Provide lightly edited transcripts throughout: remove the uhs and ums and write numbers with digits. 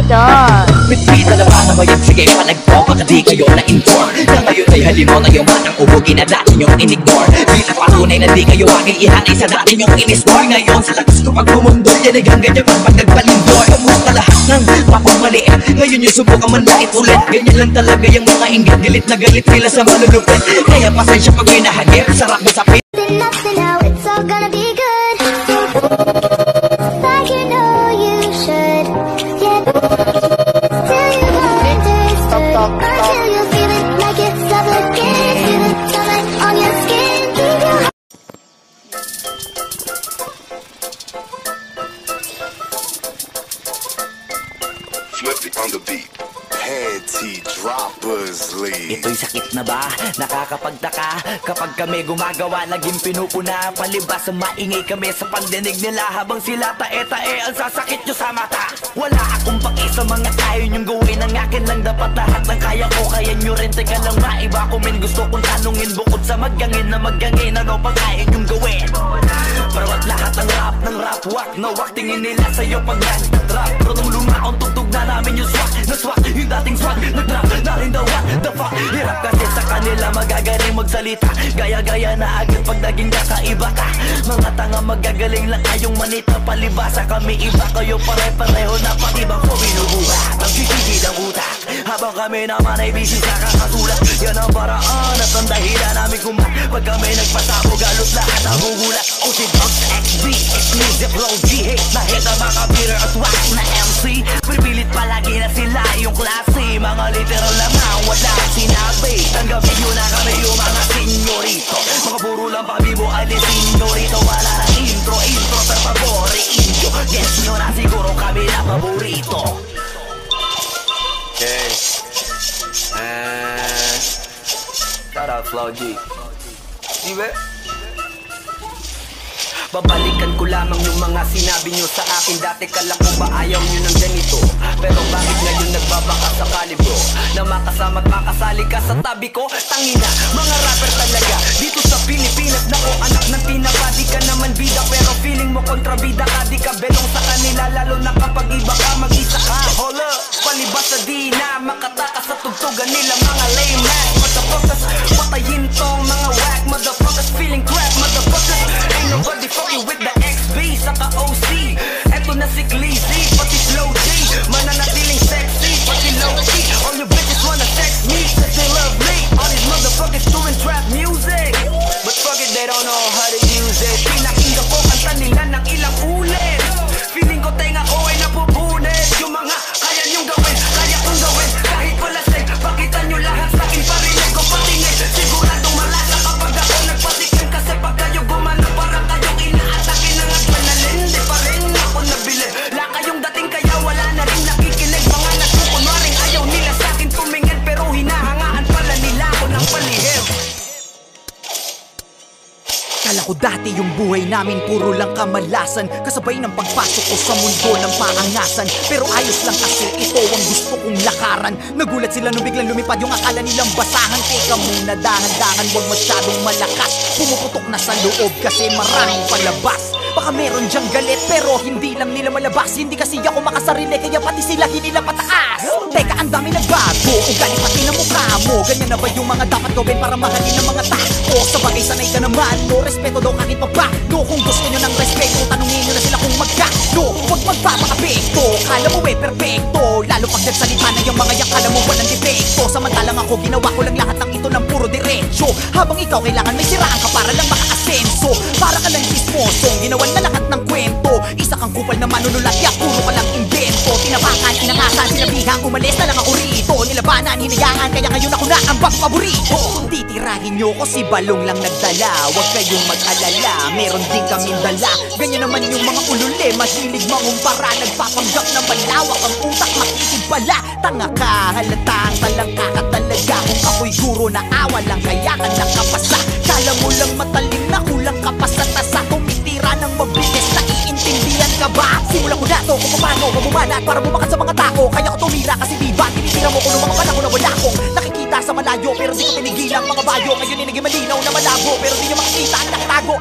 Don. Bitbita na ba na ba yun? Sige, palagpo, baka di kayo na-inform na ngayon ay halimaw na yung matang ubugin na dati nyong in-ignore. Bilang patunay na di kayo aking ihanay sa dati nyong in-score. Ngayon sa lakas ko pag bumundol, yan ay ganyan pag nagpalindor. Kamusta lahat ng papamaliit? Ngayon yung subukan man lait ulit. Ganyan lang talaga yung mga inggit. Galit na galit nila sa malulupit. Kaya pasensya pag may nahagip. Sarap mo sa pit. Now it's all gonna be good. Like you know you should. Yeah. Till you go understood. Until you feel it like it's suffocating. Feel the sunlight on your skin. Keep your Fluffy on the beat. Panty droppers lead. Ito'y sakit na ba? Nakakapagtaka kapag kami gumagawa, naging pinupuna. Palibas sa maingay kami sa pandinig nila, habang sila tae-tae ang sasakit nyo sa mata. Wala akong paki sa mga kaya nyong gawin. Ang akin lang dapat lahat ng kaya ko. Kaya nyo rin, teka lang maiba ko min. Gusto kong tanungin bukod sa magangin na magangin, ano pa kaya nyong gawin? Parawat lahat ng rap wak na wak. Tingin nila sa'yo pag nag-trap. Pero nung lumaon tugtog na namin yung swak na swak, yung dating swag nag-drop na rin daw what the fuck. Hirap kasi sa kanila magagaling magsalita. Gaya-gaya na agad pag naging kakaiba ka. Mga tanga magagaling lang kayong manita. Palibasa kami iba, kayo pare-pareho na pati ba ko binubuhat ang kisigid ang utak, habang kami naman ay busy sa kakasulat. Yan ang paraan at ang dahilan namin kung pag kami nagpasabog, halos lahat ang gugulat. O si Dogs XB, X-Music, Flow, G-Hate na hit ang mga Peter at wax na MC. Pipilit palagi na sila yung klase. Mga literal lamang wala sinabi. Tanggapin nyo na kami yung mga senyorito. Mga puro lang pabibo alis senyorito. Wala na intro per favore inyo. Guess nyo na siguro kami na paborito. Okay. Shout out Flow G. Diba? Babalikan ko lamang yung mga sinabi nyo sa akin. Dati kala ko ba ayaw nyo ng ganito? Pero bakit ngayon nagbabaka sa kalibro? Na makasama't makasali ka sa tabi ko? Tangina, mga rapper talaga dito sa Pilipinas. Nako, anak ng tinapa, di ka naman bida. Pero feeling mo kontrabida ka, di ka belong sa kanila. Lalo na kapag iba ka, mag-isa ka. Hold up, palibas sa di na makataka sa tugtugan nila. Mga lame ass motherfuckers, patayin tong mga whack motherfuckers. Feeling crap motherfuckers. Ain't nobody fucking with the XB, saka OC. Eto na si Glizzy, pati Slow J. Mananatiling sexy, pati low key. All your bitches wanna sex me, cause they love me. All these motherfuckers doing trap music, but fuck it, they don't know how to use it. Pinakinggan ko kanta nila ng ilang ulit. Feeling ko tenga ko ay napupunit. Yung mga kaya nyong gawin, kaya kong gawin. Kahit wala sing, pakita nyo lahat sa'kin. Parinig ko patingin, siguradong malasa kapag ako nagpatikim. Kasi pag kayo gumano, parang kayong inaatake ng adrenaline. Di pa rin ako nabili, la kayong dating kaya wala na rin nakikinig. Mga nagkukunwaring ayaw nila sa'kin tumingin, pero hinahangaan pala nila ako ng palihim. Kala ko dati yung buhay namin puro lang kamalasan, kasabay ng pagpasok ko sa mundo ng paangasan. Pero ayos lang kasi ito ang gusto kong lakaran. Nagulat sila nung biglang lumipad yung akala nilang basahan. Teka muna, dahan-dahan, huwag masyadong malakas. Pumuputok na sa loob kasi maraming palabas. Baka meron dyang galit pero hindi lang nila malabas. Hindi kasi ako makasarili kaya pati sila hinila pataas. Teka, ang dami nagbago, ugali pati na mukha mo. Ganyan na ba yung mga dapat gawin para mahalin ng mga tao? Sa bagay sanay ka naman, no respeto daw kahit pa ba. No, kung gusto nyo ng respeto, tanungin nyo na sila kung magkano. Huwag magpapakapekto, kala mo perfecto. Lalo pag nagsalita na yung mga yang kala mo walang depekto. Samantalang ako ginawa ko lang lahat ng ito ng puro diretso. Habang ikaw kailangan may siraan ka para lang makaasenso. Para ka lang chismosong ginawan na lahat ng kwento. Isa kang kupal na manunulat, ya puro ka lang invento. Tinapakan, tinangasan, sinabihan, umalis na lang ako rito. Nilabanan, hinayaan, kaya ngayon ako na ang paborito. Titirahin nyo ko si Balong lang nagdala. Huwag kayong mag-alala, meron din kaming dala. Ganyan naman yung mga ulule, mahilig mangumpara. Nagpapanggap na malawak ang utak, makikig pala. Tanga ka, halatang talangka ka talaga. Kung ako'y guro na awa lang, kaya ka nakapasa. Kala mo lang matalim na kulang ka pa sa tasa. Tumitira ng mabilis, naiintindihan ka ba? Simulan ko na to kung paano mabumanat para bumakat sa mga tao. Kaya ko tumira kasi diba tinitira mo ko noong mga panahon na wala akong nakikita sa malayo. Pero di ko tinigilang mga bayo. Ngayon naging malinaw na malabo, pero di nyo makikita ang nakatago.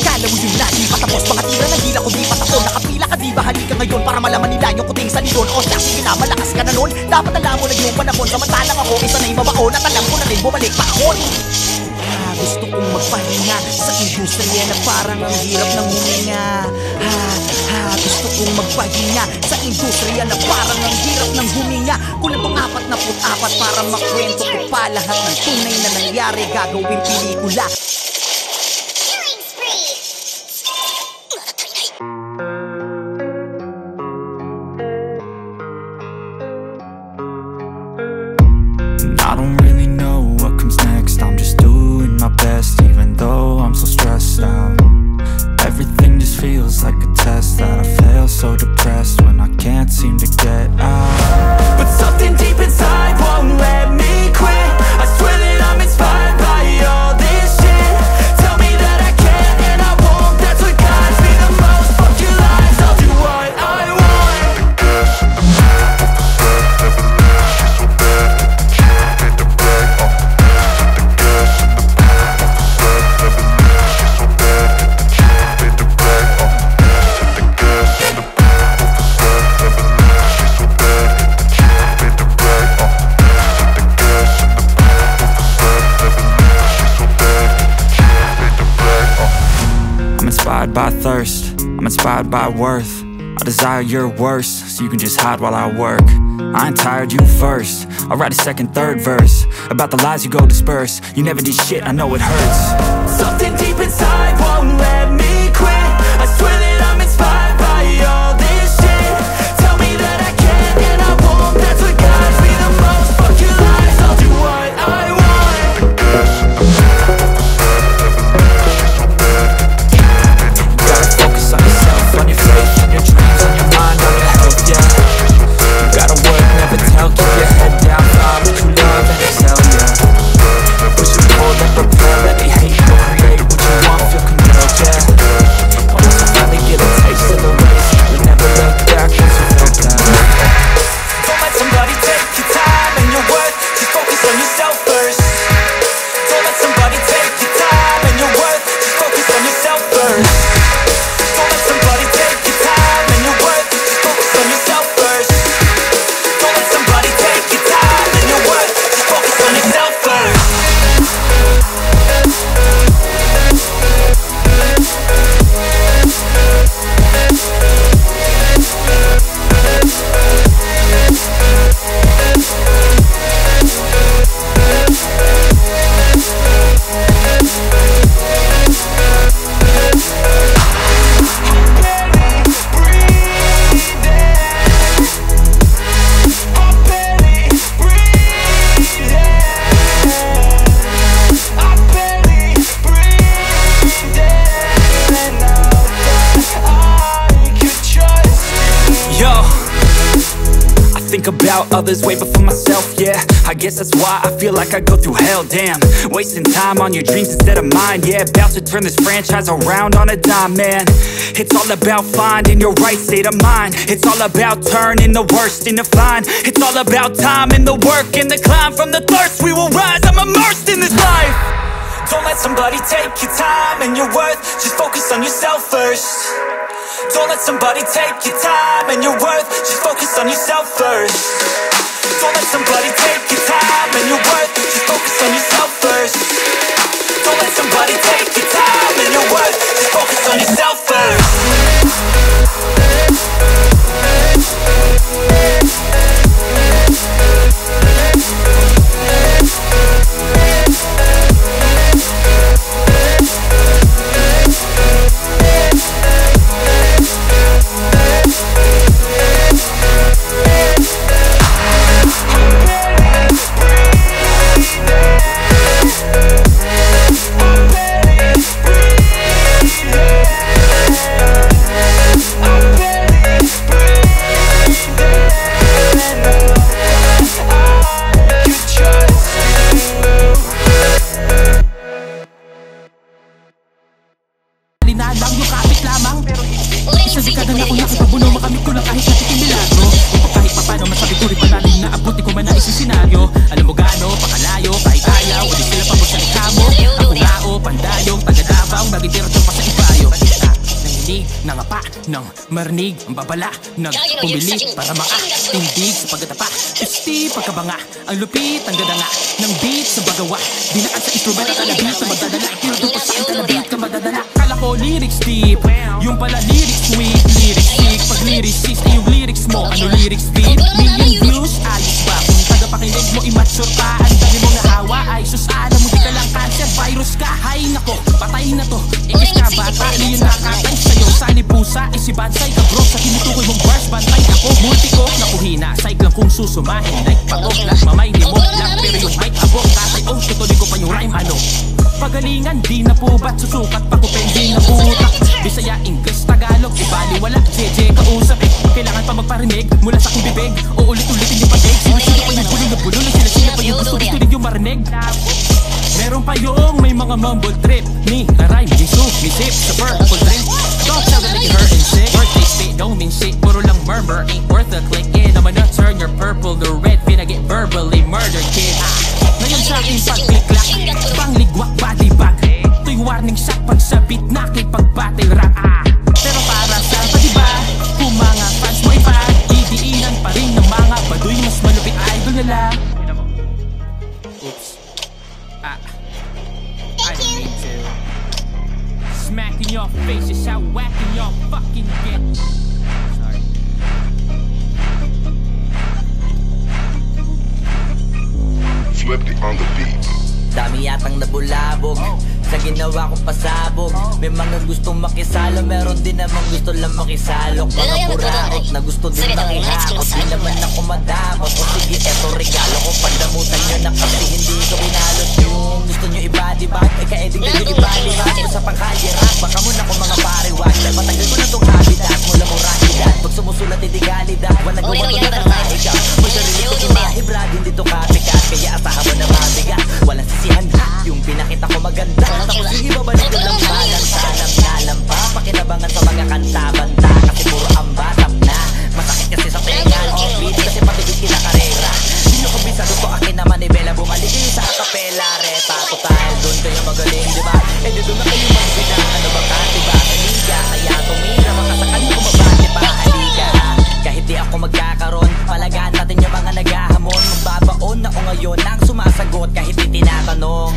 Kala mo yun na di patapos, mga tira ng hila ko di patapos. Nakapila Nakadiba, halika ngayon para malaman nila yung kuting sa lidon. O siya, sige na, malakas ka na nun. Dapat alam mo na yung panahon. Samantalang ako, isa na yung mabaon. At alam ko na rin bumalik panahon. Gusto kong magpahinga sa industriya na parang ang hirap ng huminga. Gusto kong magpahinga sa industriya na parang ang hirap ng huminga. Kulang tong 44 para makwento ko pa lahat ng tunay na nangyari. Gagawin pelikula. I don't really know what comes next. I'm just doing my best, even though I'm so stressed out. Everything just feels like a test that I fail, so depressed when I can't seem to get out. But something deep inside won't let me quit. I swear that I'm inspired by all this shit. Tell me that I can and I won't. That's what guides me the most. Fuck your lies, I'll do what I want. I'm inspired by thirst, I'm inspired by worth. I desire your worst, so you can just hide while I work. I ain't tired, you first. I'll write a second, third verse about the lies you go disperse. You never did shit, I know it hurts. Something deep inside won't let me quit. I swear that I'm inspired by all this shit. Tell me that I can and I won't. That's what guides me the most. Fuck your lies, I'll do what I want. Gotta focus on yourself, on your faith, on your dreams, on your mind, on your health, yeah. You gotta work, never tell, keep your head down, find what you love and excel, yeah. Push it forward and prepare, let me hate, go create what you want, feel compelled, yeah. Once you finally get a taste of the race, you never look back once you felt down. Don't let somebody take your time and your worth. Just focus on yourself first. Don't let somebody take your time and your worth. Just focus on yourself first. Don't let somebody take your time and your worth. Just focus on yourself first. Don't let somebody take your time and your worth. Just focus on yourself first. Yo, I think about others way before myself, yeah. I guess that's why I feel like I go through hell, damn. Wasting time on your dreams instead of mine, yeah. About to turn this franchise around on a dime, man. It's all about finding your right state of mind. It's all about turning the worst into fine. It's all about time and the work and the climb. From the thirst we will rise, I'm immersed in this life. Don't let somebody take your time and your worth. Just focus on yourself first. Don't let somebody take your time and your worth. Just focus on yourself first. Don't let somebody take your time and your worth. Just focus on yourself first. Don't let somebody take your time and your worth. Just focus on yourself first. Nang marinig ang babala, nagpumili para makatindig sa pagkatapa. Pisti, pagkabanga, ang lupit, ang gadanga ng beat sa bagawa. Dinaan sa instrument at alabit na magdadala. Tinutong pa saan kalabit ka madadala. Kala ko lyrics deep, yung pala lyrics sweet. Lyrics sick, pag lyricist ay yung lyrics mo. Ano lyrics beat? Million views, ayos ba? Kung tagapakinig mo immature pa, ang dami mong nahawa. Ay sus, alam mo di ka lang cancer, virus ka. Hay nako, patay na to. Ikis ka bata, yun nakakatay sa'yo. Sani pusa, si Bansay ka bro. Sa tinutukoy mong bars, bantay ako. Multi ko, nakuhina, psych lang kung susumahin. Like patok lang, mamay limot lang. Pero yung mic abok, tatay oh, tutuloy ko pa yung rhyme ano. Pagalingan, di na po ba't susukat pa ko pending na utak. Bisaya, English, Tagalog, ibali wala, JJ kausap eh. Kailangan pa magparinig mula sa aking bibig. Uulit-ulitin yung patig, sino-sino pa yung bulong na bulong. Sila-sila pa yung gusto-gusto din yung marinig. Meron pa yung may mga mumble trip ni rhyme, nisip sa purple drink. Don't tell them like you hurt and sick. Birthday state don't mean shit, puro lang murmur, ain't worth a click in. I'm gonna turn your purple to red, finna get verbally murdered kid. Ngayon sa aking pag-click-clack, pangligwak body bag. Ito'y warning shot pag sabit na kay pag-battle rap. Pero para sa pa diba, kung mga fans mo iba, didiinan pa rin ng mga baduy mas malupit idol nila. Oops, I didn't mean to. Smack in your face, just how whack in your fucking get. Sorry. Flippy on the beat. Dami yatang nabulabog sa ginawa kong pasabog. May mga gustong makisalo, meron din namang gusto lang makisalok. Mga buraot na gusto din makihakot. Di naman ako madamot. O sige, eto regalo ko. Pandamutan nyo na kasi hindi ko binalot. Yung gusto nyo ibadibag, ay kaeding nyo ibadibag. Sa pangkalirap, baka muna ko mga pariwag. Matagal ko na tong habitat, mula mo rakidad. Pag sumusulat, hindi galidad. Walang gawa ko na nakaigaw. May sarili ko imahibrad, hindi to copycat. Kaya asahan mo na mabigat. Walang sisihan ha, yung pinakita ko maganda. Tapos sige, babalik ko lang salam pa. Pakinabangan sa mga kanta-banta. Kasi puro ambatap na. Masakit kasi sa tenga, offbeat. Kasi patubig kinakarera. Di nyo kabisado to akin na manibela. Bumalik kayo sa acapella. Reta, total, doon kayo magaling, diba? Eh di doon na kayo magbina. Ano ba ka, diba? Kaliga, kaya tumira. Makasakali ko mabati pa, halika. Kahit di ako magkakaroon, palagaan natin yung mga naghahamon. Magbabaon ako ngayon ang sumasagot kahit di tinatanong.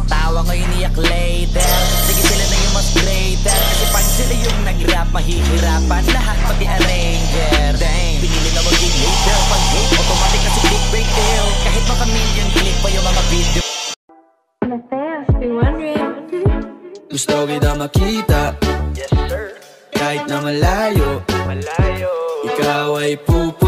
Tawa ngayon iyak later. Sige, sila na yung mas greater. Kasi pag sila yung nag-rap, mahihirapan lahat pati arranger. Dang, pinili na maging hater. Pag hate, automatic kasi clickbait deal. Kahit maka million click pa yung mga video. Gusto kita makita, Yes sir, kahit na malayo. malayo. Ikaw ay pupunta